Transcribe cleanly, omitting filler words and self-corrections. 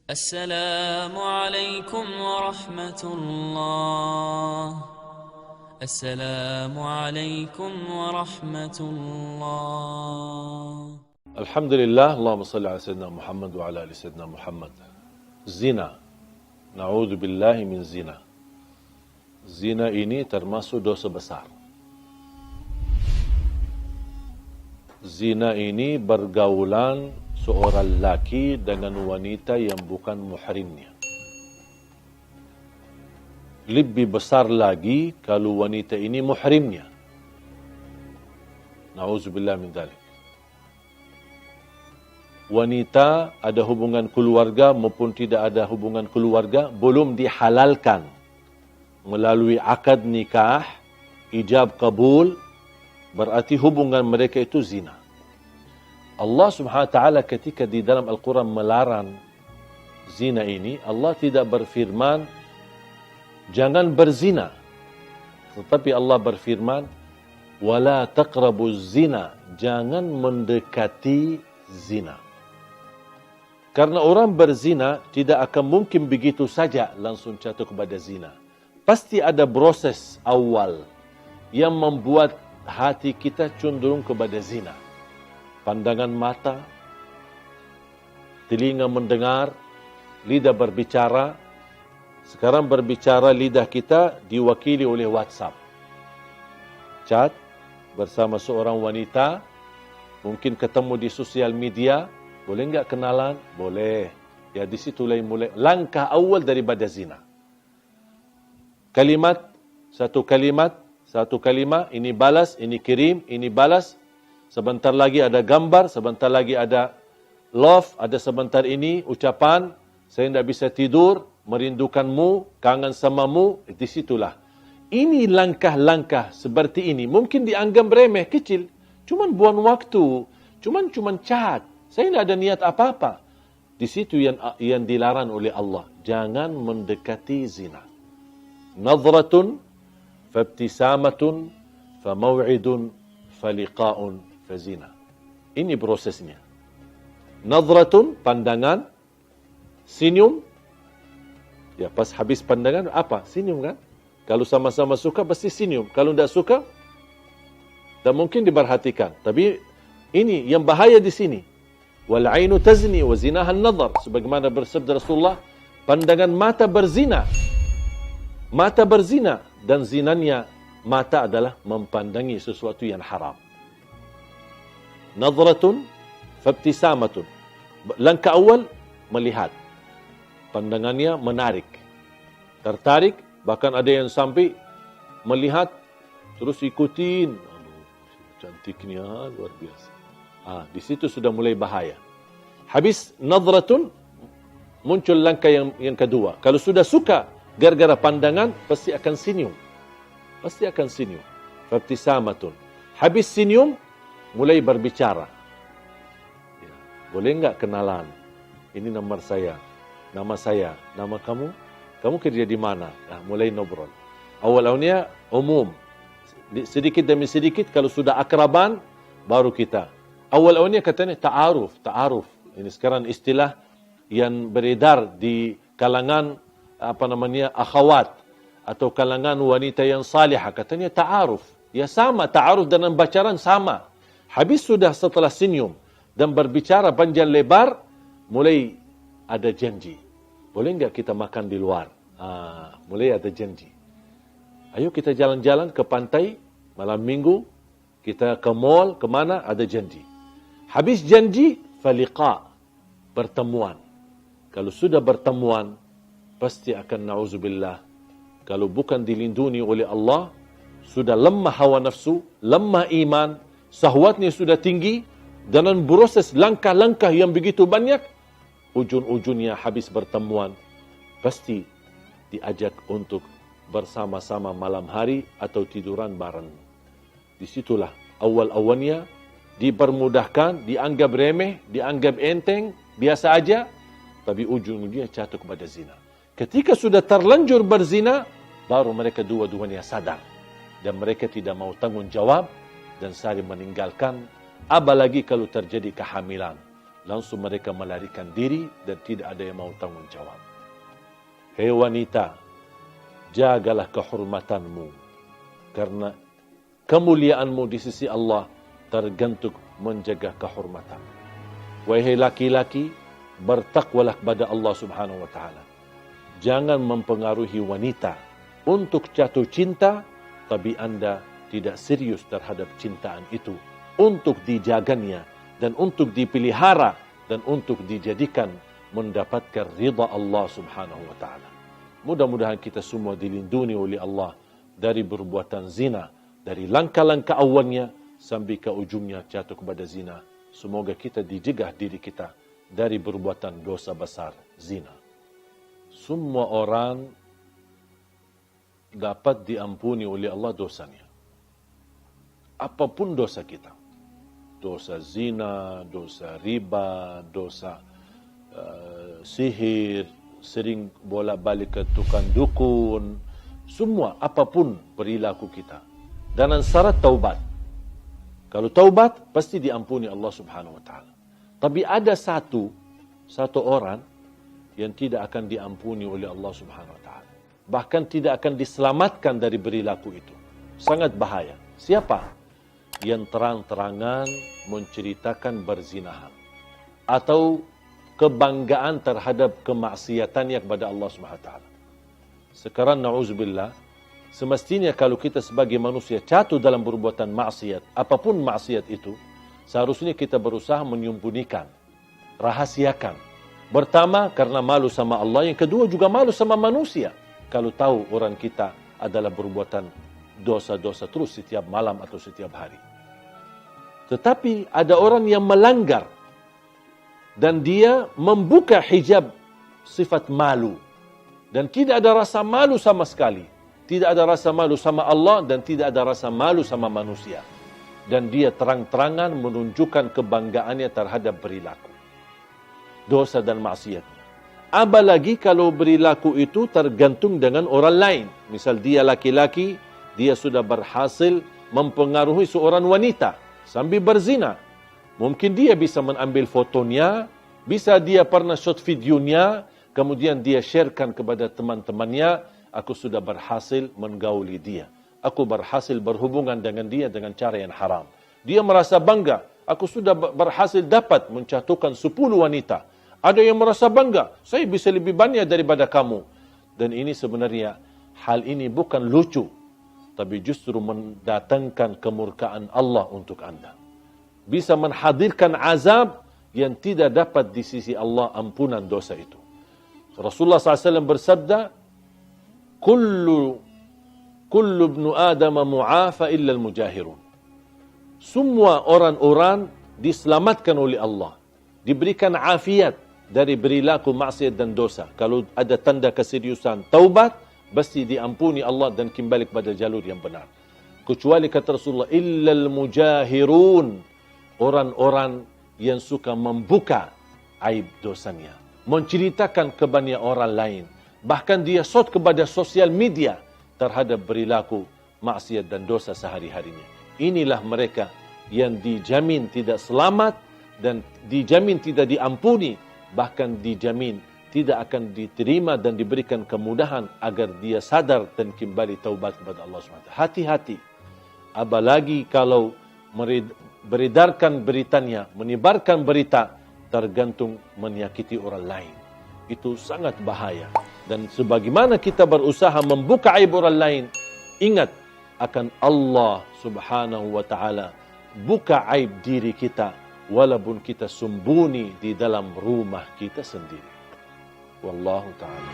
السلام عليكم ورحمة الله. السلام عليكم ورحمة الله. الحمد لله. اللهم صل على سيدنا محمد وعلى آل سيدنا محمد. Zina. Na'udzu billahi min zina. Zina ini termasuk dosa besar. Zina ini bergaulan seorang laki dengan wanita yang bukan muhrimnya. Lebih besar lagi kalau wanita ini muhrimnya. Na'udzubillah min dzalik. Wanita ada hubungan keluarga maupun tidak ada hubungan keluarga belum dihalalkan melalui akad nikah, ijab kabul, berarti hubungan mereka itu zina. Allah Subhanahu wa taala ketika di dalam Al-Quran melarang zina ini, Allah tidak berfirman jangan berzina. Tetapi Allah berfirman wala taqrabuz zina, jangan mendekati zina. Karena orang berzina tidak akan mungkin begitu saja langsung jatuh kepada zina. Pasti ada proses awal yang membuat hati kita cenderung kepada zina. Pandangan mata, telinga mendengar, lidah berbicara. Sekarang berbicara lidah kita diwakili oleh WhatsApp. Chat bersama seorang wanita, mungkin ketemu di sosial media, boleh enggak kenalan? Boleh. Ya di situ mulai langkah awal daripada zina. Kalimat, satu kalimat, ini balas, ini kirim, ini balas. Sebentar lagi ada gambar, sebentar lagi ada love, ada sebentar ini ucapan, saya tidak bisa tidur, merindukanmu, kangen samamu, di situlah. Ini langkah-langkah seperti ini, mungkin dianggap remeh, kecil. Cuman buang waktu, cuman chat. Saya tidak ada niat apa-apa. Di situ yang dilarang oleh Allah. Jangan mendekati zina. Nadratun, fabtisamatun, famaw'idun, faliqa'un, fazina. Ini prosesnya. Nadratun, pandangan. Senyum. Ya, pas habis pandangan, apa? Senyum kan? Kalau sama-sama suka, pasti senyum. Kalau tidak suka, tak mungkin diperhatikan. Tapi ini yang bahaya di sini. Wal ainu tazni wa zinaha an-nadhar. Sebagaimana bersabda Rasulullah, pandangan mata berzina. Mata berzina dan zinanya mata adalah mempandangi sesuatu yang haram. Nadratun fabtisamatun. Langkah awal melihat. Pandangannya menarik. Tertarik, bahkan ada yang sampai melihat terus ikutin. Aduh, cantiknya luar biasa. Di situ sudah mulai bahaya. Habis nadratun, muncul langkah yang kedua. Kalau sudah suka gara-gara pandangan, pasti akan senyum. Pasti akan senyum. Fabtisamatun. Habis senyum, mulai berbicara. Ya, boleh enggak kenalan? Ini nomor saya. Nama saya. Nama kamu? Kamu kerja di mana? Mulai ngobrol. Awal-awalnya umum. Sedikit demi sedikit, kalau sudah akraban, baru kita. Awal-awalnya katanya ta'aruf. Ini sekarang istilah yang beredar di kalangan akhwat atau kalangan wanita yang salihah. Katanya ta'aruf. Ya sama, ta'aruf dan bacaan sama. Habis sudah setelah senyum dan berbicara panjang lebar, mulai ada janji. Boleh enggak kita makan di luar? Mulai ada janji. Ayo kita jalan-jalan ke pantai malam minggu, kita ke mall, kemana, ada janji. Habis janji, faliqa, pertemuan. Kalau sudah bertemuan, pasti akan na'udzubillah. Kalau bukan dilindungi oleh Allah, sudah lemah hawa nafsu, lemah iman, sahwatnya sudah tinggi, dan proses langkah-langkah yang begitu banyak, ujung-ujungnya habis bertemuan, pasti diajak untuk bersama-sama malam hari atau tiduran bareng. Disitulah awal-awalnya dipermudahkan, dianggap remeh, dianggap enteng, biasa aja, tapi ujung-ujungnya jatuh kepada zina. Ketika sudah terlanjur berzina, baru mereka dua-duanya sadar. Dan mereka tidak mau tanggung jawab dan saling meninggalkan. Apalagi kalau terjadi kehamilan. langsung mereka melarikan diri dan tidak ada yang mau tanggung jawab. Hei wanita, jagalah kehormatanmu, karena kemuliaanmu di sisi Allah tergantung menjaga kehormatan. Wahai laki-laki, bertakwalah kepada Allah Subhanahu wa taala. Jangan mempengaruhi wanita untuk jatuh cinta, tapi Anda tidak serius terhadap cintaan itu untuk dijaganya dan untuk dipelihara dan untuk dijadikan mendapatkan ridha Allah Subhanahu wa taala. Mudah-mudahan kita semua dilindungi oleh Allah dari perbuatan zina, dari langkah-langkah awalnya sampai ke ujungnya jatuh kepada zina. Semoga kita dijegah diri kita dari perbuatan dosa besar zina. Semua orang dapat diampuni oleh Allah dosanya. Apapun dosa kita. Dosa zina, dosa riba, dosa sihir, sering bolak-balik ke tukang dukun, semua apapun perilaku kita. Dan syarat taubat. Kalau taubat pasti diampuni Allah Subhanahu wa taala. Tapi ada satu orang yang tidak akan diampuni oleh Allah Subhanahu wa taala. Bahkan tidak akan diselamatkan dari perilaku itu. Sangat bahaya. Siapa? Yang terang-terangan menceritakan berzinahan atau kebanggaan terhadap kemaksiatannya kepada Allah Subhanahu wa taala. Sekarang na'udzubillah, semestinya kalau kita sebagai manusia jatuh dalam perbuatan maksiat, apapun maksiat itu, seharusnya kita berusaha menyembunyikan, rahasiakan. Pertama, karena malu sama Allah. Yang kedua, juga malu sama manusia. Kalau tahu orang kita adalah perbuatan dosa-dosa terus setiap malam atau setiap hari. Tetapi ada orang yang melanggar dan dia membuka hijab sifat malu. Dan tidak ada rasa malu sama sekali. Tidak ada rasa malu sama Allah dan tidak ada rasa malu sama manusia. Dan dia terang-terangan menunjukkan kebanggaannya terhadap perilaku dosa dan maksiatnya. Apalagi kalau perilaku itu tergantung dengan orang lain. Misal dia laki-laki, dia sudah berhasil mempengaruhi seorang wanita sambil berzina. Mungkin dia bisa mengambil fotonya, bisa dia pernah shot videonya, kemudian dia sharekan kepada teman-temannya, aku sudah berhasil menggauli dia. Aku berhasil berhubungan dengan dia dengan cara yang haram. Dia merasa bangga, aku sudah berhasil dapat menjatuhkan 10 wanita. Ada yang merasa bangga, saya bisa lebih banyak daripada kamu. Dan ini sebenarnya, hal ini bukan lucu, tapi justru mendatangkan kemurkaan Allah untuk Anda. Bisa menghadirkan azab yang tidak dapat di sisi Allah ampunan dosa itu. Rasulullah SAW bersabda, Kullu ibnu Adam mu'afa illa al-mujahirun. Semua orang-orang diselamatkan oleh Allah. Diberikan afiat dari perilaku maksiat dan dosa. Kalau ada tanda keseriusan taubat, pasti diampuni Allah dan kembali kepada jalur yang benar. Kecuali kata Rasulullah, illa al-mujahirun. Orang-orang yang suka membuka aib dosanya. Menceritakan kepada orang lain. Bahkan dia shot kepada sosial media terhadap perilaku maksiat dan dosa sehari-harinya. Inilah mereka yang dijamin tidak selamat dan dijamin tidak diampuni, bahkan dijamin tidak akan diterima dan diberikan kemudahan agar dia sadar dan kembali taubat kepada Allah SWT. Hati-hati. Apalagi kalau beredarkan beritanya, menyebarkan berita, tergantung menyakiti orang lain. Itu sangat bahaya. Dan sebagaimana kita berusaha membuka aib orang lain, ingat akan Allah Subhanahu wa taala buka aib diri kita walaupun kita sembunyi di dalam rumah kita sendiri. Wallahu taala.